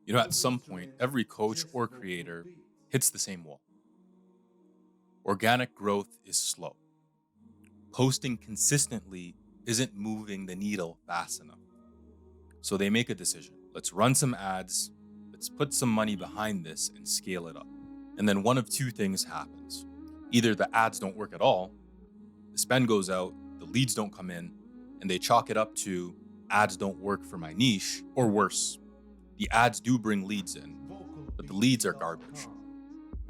At some point, every coach or creator hits the same wall. Organic growth is slow. Posting consistently isn't moving the needle fast enough. So they make a decision. Let's run some ads. Let's put some money behind this and scale it up. And then one of two things happens. Either the ads don't work at all, the spend goes out, the leads don't come in, and they chalk it up to ads don't work for my niche, or worse, the ads do bring leads in, but the leads are garbage.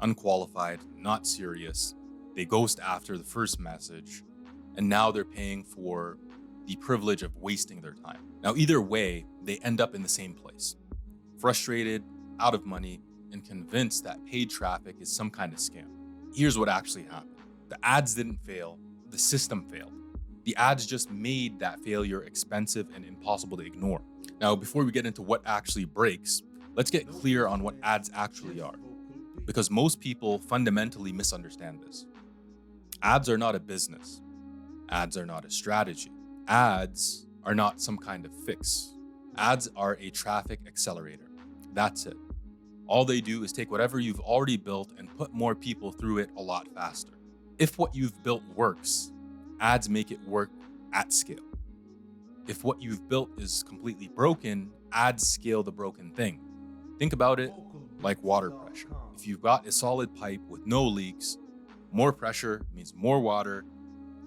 Unqualified, not serious. They ghost after the first message, and now they're paying for the privilege of wasting their time. Now, either way, they end up in the same place. Frustrated, out of money, and convinced that paid traffic is some kind of scam. Here's what actually happened. The ads didn't fail, the system failed. The ads just made that failure expensive and impossible to ignore. Now, before we get into what actually breaks, let's get clear on what ads actually are, because most people fundamentally misunderstand this. Ads are not a business. Ads are not a strategy. Ads are not some kind of fix. Ads are a traffic accelerator. That's it. All they do is take whatever you've already built and put more people through it a lot faster. If what you've built works, ads make it work at scale. If what you've built is completely broken, ads scale the broken thing. Think about it like water pressure. If you've got a solid pipe with no leaks, more pressure means more water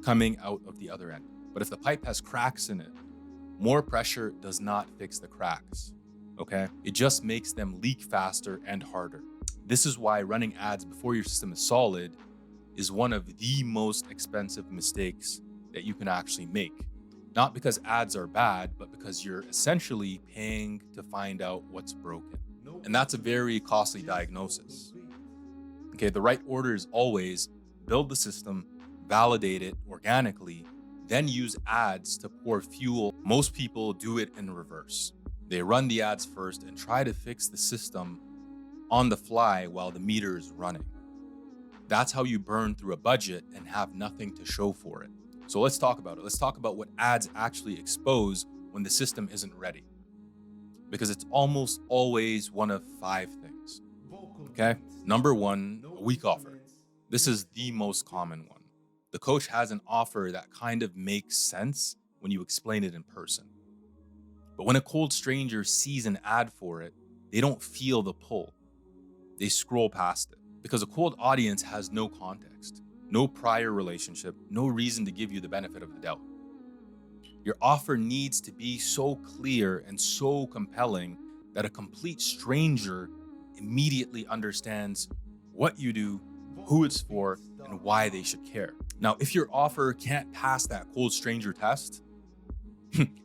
coming out of the other end. But if the pipe has cracks in it, more pressure does not fix the cracks, okay? It just makes them leak faster and harder. This is why running ads before your system is solid is one of the most expensive mistakes that you can actually make. Not because ads are bad, but because you're essentially paying to find out what's broken. And that's a very costly diagnosis. Okay, the right order is always build the system, validate it organically, then use ads to pour fuel. Most people do it in reverse. They run the ads first and try to fix the system on the fly while the meter is running. That's how you burn through a budget and have nothing to show for it. So let's talk about it. Let's talk about what ads actually expose when the system isn't ready. Because it's almost always one of five things. Okay? Number one, a weak offer. This is the most common one. The coach has an offer that kind of makes sense when you explain it in person. But when a cold stranger sees an ad for it, they don't feel the pull. They scroll past it because a cold audience has no context, no prior relationship, no reason to give you the benefit of the doubt. Your offer needs to be so clear and so compelling that a complete stranger immediately understands what you do, who it's for, and why they should care. Now, if your offer can't pass that cold stranger test,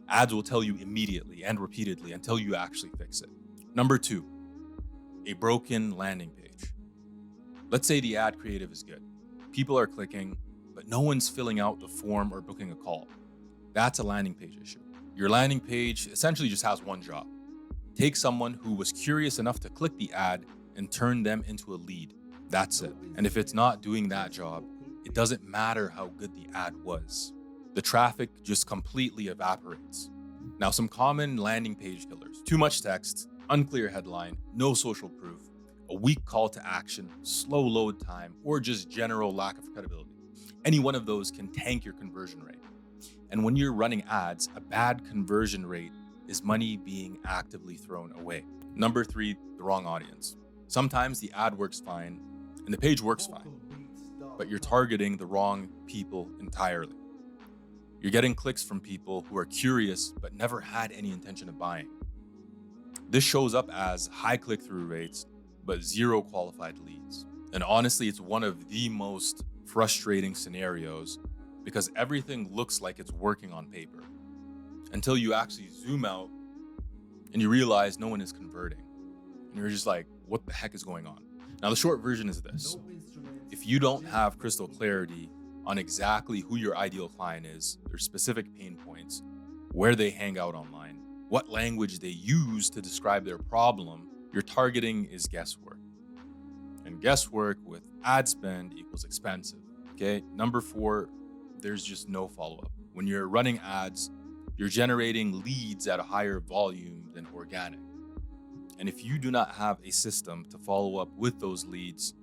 ads will tell you immediately and repeatedly until you actually fix it. Number two, a broken landing page. Let's say the ad creative is good. People are clicking, but no one's filling out the form or booking a call. That's a landing page issue. Your landing page essentially just has one job. Take someone who was curious enough to click the ad and turn them into a lead. That's it. And if it's not doing that job, it doesn't matter how good the ad was. The traffic just completely evaporates. Now, some common landing page killers: too much text, unclear headline, no social proof, a weak call to action, slow load time, or just general lack of credibility. Any one of those can tank your conversion rate. And when you're running ads, a bad conversion rate is money being actively thrown away. Number three, the wrong audience. Sometimes the ad works fine and the page works fine, but you're targeting the wrong people entirely. You're getting clicks from people who are curious but never had any intention of buying. This shows up as high click-through rates, but zero qualified leads. And honestly, it's one of the most frustrating scenarios because everything looks like it's working on paper until you actually zoom out and you realize no one is converting. And you're just like, what the heck is going on? Now, the short version is this. If you don't have crystal clarity on exactly who your ideal client is, their specific pain points, where they hang out online, what language they use to describe their problem, your targeting is guesswork. And guesswork with ad spend equals expensive. Okay. Number four, there's just no follow-up. When you're running ads, you're generating leads at a higher volume than organic. And if you do not have a system to follow up with those leads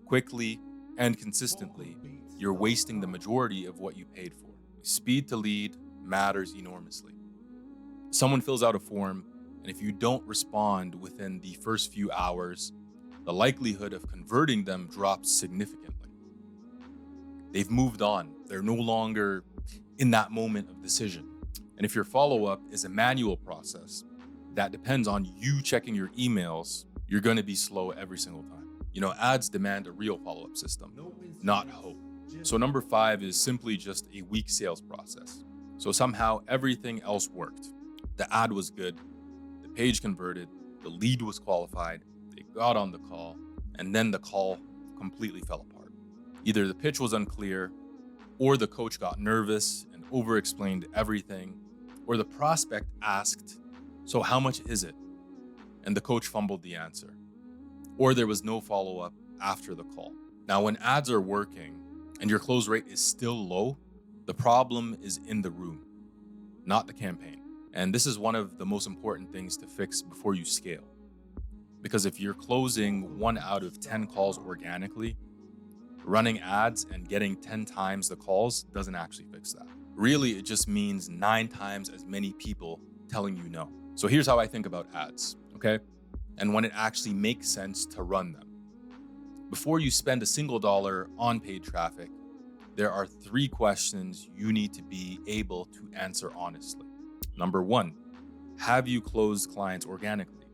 quickly and consistently, you're wasting the majority of what you paid for. Speed to lead matters enormously. Someone fills out a form, and if you don't respond within the first few hours, the likelihood of converting them drops significantly. They've moved on. They're no longer in that moment of decision. And if your follow-up is a manual process that depends on you checking your emails, you're going to be slow every single time. Ads demand a real follow-up system, not hope. So number 5 is simply just a weak sales process. So somehow everything else worked. The ad was good, the page converted, the lead was qualified, they got on the call, and then the call completely fell apart. Either the pitch was unclear, or the coach got nervous and over-explained everything, or the prospect asked, "So how much is it?" And the coach fumbled the answer. Or there was no follow-up after the call. Now, when ads are working and your close rate is still low, the problem is in the room, not the campaign. And this is one of the most important things to fix before you scale. Because if you're closing 1 out of 10 calls organically, running ads and getting 10 times the calls doesn't actually fix that. Really, it just means 9 times as many people telling you no. So here's how I think about ads, okay? And when it actually makes sense to run them. Before you spend a single dollar on paid traffic, there are 3 questions you need to be able to answer honestly. Number 1, have you closed clients organically?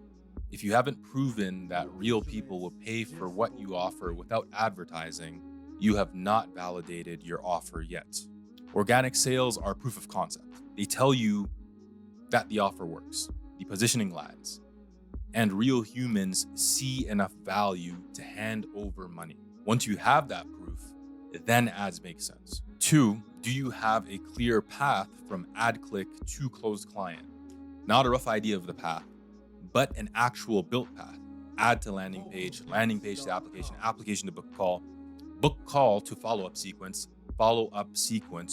If you haven't proven that real people will pay for what you offer without advertising, you have not validated your offer yet. Organic sales are proof of concept. They tell you that the offer works, the positioning lands, and real humans see enough value to hand over money. Once you have that proof, then ads make sense. 2, do you have a clear path from ad click to closed client? Not a rough idea of the path, but an actual built path. Ad to landing page to application, application to book call to follow-up sequence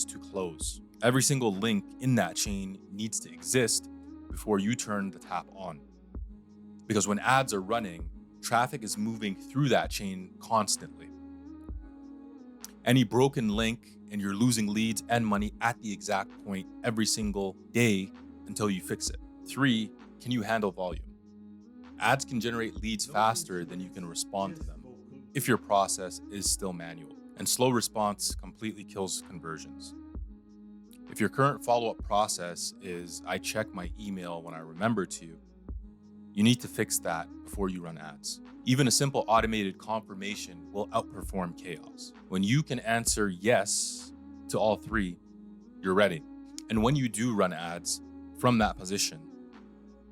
to close. Every single link in that chain needs to exist before you turn the tap on. Because when ads are running, traffic is moving through that chain constantly. Any broken link and you're losing leads and money at the exact point every single day until you fix it. 3, can you handle volume? Ads can generate leads faster than you can respond to them if your process is still manual, and slow response completely kills conversions. If your current follow-up process is I check my email when I remember to, you need to fix that before you run ads. Even a simple automated confirmation will outperform chaos. When you can answer yes to all 3, you're ready. And when you do run ads from that position,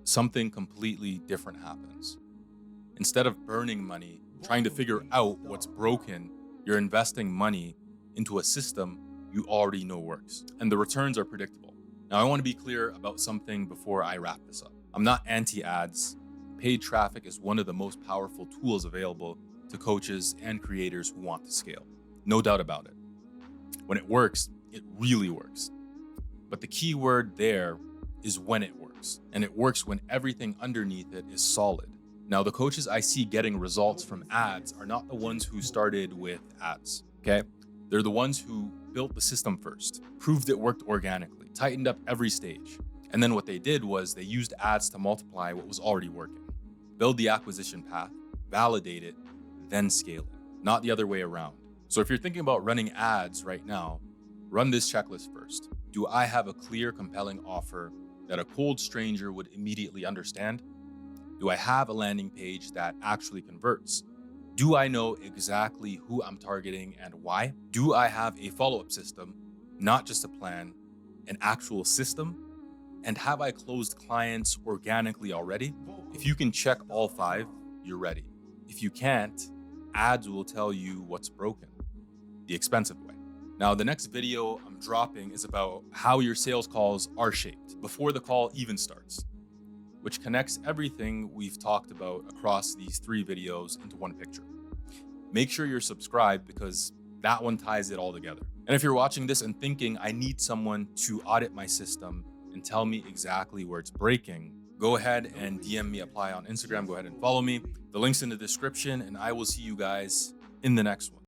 something completely different happens. Instead of burning money, trying to figure out what's broken, you're investing money into a system you already know works. And the returns are predictable. Now, I want to be clear about something before I wrap this up. I'm not anti-ads. Paid traffic is one of the most powerful tools available to coaches and creators who want to scale. No doubt about it. When it works, it really works. But the key word there is when it works. And it works when everything underneath it is solid. Now, the coaches I see getting results from ads are not the ones who started with ads, okay? They're the ones who built the system first, proved it worked organically, tightened up every stage. And then what they did was they used ads to multiply what was already working. Build the acquisition path, validate it, then scale it, not the other way around. So if you're thinking about running ads right now, run this checklist first. Do I have a clear, compelling offer that a cold stranger would immediately understand? Do I have a landing page that actually converts? Do I know exactly who I'm targeting and why? Do I have a follow-up system, not just a plan, an actual system? And have I closed clients organically already? If you can check all 5, you're ready. If you can't, ads will tell you what's broken, the expensive way. Now, the next video I'm dropping is about how your sales calls are shaped before the call even starts, which connects everything we've talked about across these 3 videos into one picture. Make sure you're subscribed because that one ties it all together. And if you're watching this and thinking, I need someone to audit my system and tell me exactly where it's breaking, go ahead and DM me apply on Instagram. Go ahead and follow me. The link's in the description, and I will see you guys in the next one.